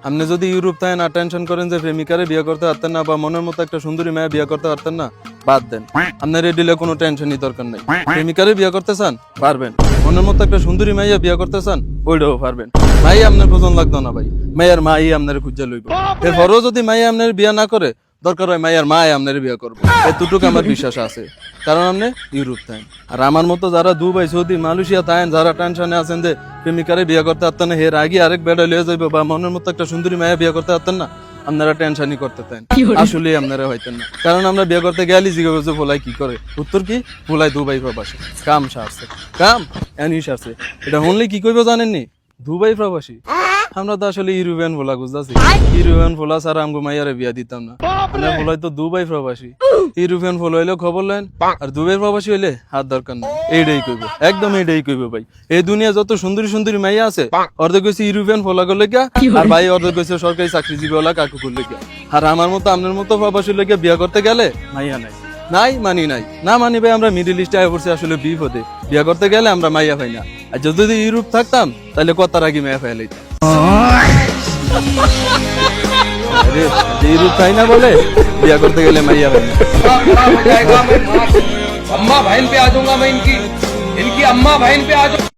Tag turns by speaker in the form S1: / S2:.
S1: আপনি যদি ইউরোপ থেকে না টেনশন করেন যে প্রেমিকারে বিয়ে করতে পারতেন না বা মনের মতো একটা সুন্দরী মেয়ে বিয়ে করতে পারতেন না, বাদ দেন। আপনার এই ডিলে কোনো টেনশনই দরকার নেই। প্রেমিকারে বিয়ে করতে চান, পারবেন। মনের মতো একটা সুন্দরী মাইয়া বিয়ে করতে চান, ওইটাও পারবেন। মাই আপনার পছন্দ লাগতো না ভাই, মাইয়ার মাই আপনার খুঁজে লইব। এরপরও যদি মাইয়া আপনার বিয়ে না করে, দরকার হয় মাইয়ার মাই আপনার বিয়ে করবো, এতটুকু আমার বিশ্বাস আছে। কারণ আপনি ইউরোপ থাকেন, আর আমার মতো যারা দুবাই, সৌদি, মালয়েশিয়া থাকেন, যারা টেনশনে আছেন যে প্রেমিকারে বিয়ে করতে পারতেন না, এর আগে আরেক বেড়া লিয়ে যাইব বা মনের মতো একটা সুন্দরী মায়া বিয়ে করতে পারতেন না, আপনারা টেনশনই করতে চান। আসলে আপনারা হইতেন না, কারণ আমরা বিয়ে করতে গেলে জিজ্ঞাসা করছে ফোলাই কি করে, উত্তর কি, ফোলাই দুবাই প্রবাসী, কাম সারছে, কাম এনি সারছে। এটা হনলে কি কইব জানেননি, দুবাই প্রবাসী। আমরা তো আসলে ইউরোপিয়ান ফোলা বুঝতেছি, ইউরোপিয়ান ফোলা ছাড়া আমগো মাইয়ারে বিয়া দিতাম না। আপনার ফোলাই তো দুবাই প্রবাসী, ইউরোপিয়ান ফোলা হইলেও খবর লেন, আর দুবাই প্রবাসী হইলে হাত দরকার নেই। এইটাই কইব, একদম এইটাই কইব ভাই। এই দুনিয়া যত সুন্দরী সুন্দরী মাইয়া আছে, অর্ধেক হইছে ইউরোপিয়ান ফোলা করলে গিয়া, আর ভাই অর্ধেক হইছে সরকারি চাকরিজীবী ওলা কাকু করলে গিয়া। আর আমার মতো আপনার মতো প্রবাসী লেগে বিয়া করতে গেলে মাইয়া নাই, নাই মানি নাই, না মানি ভাই। আমরা মিডিল ইস্টে আয় পড়ছি আসলে বিপদে, বিয়া করতে গেলে আমরা মাইয়া পাই না। আর যদি ইউরোপ থাকতাম তাহলে কতার আগে মাইয়া পাই লাইতাম। ইউরোপ তাই না বলে বিয়া করতে গেলে মাইয়া পাই না।
S2: अम्मा बहन पे आ जाऊंगा मैं, इनकी अम्मा बहन पे आ जाऊंगा।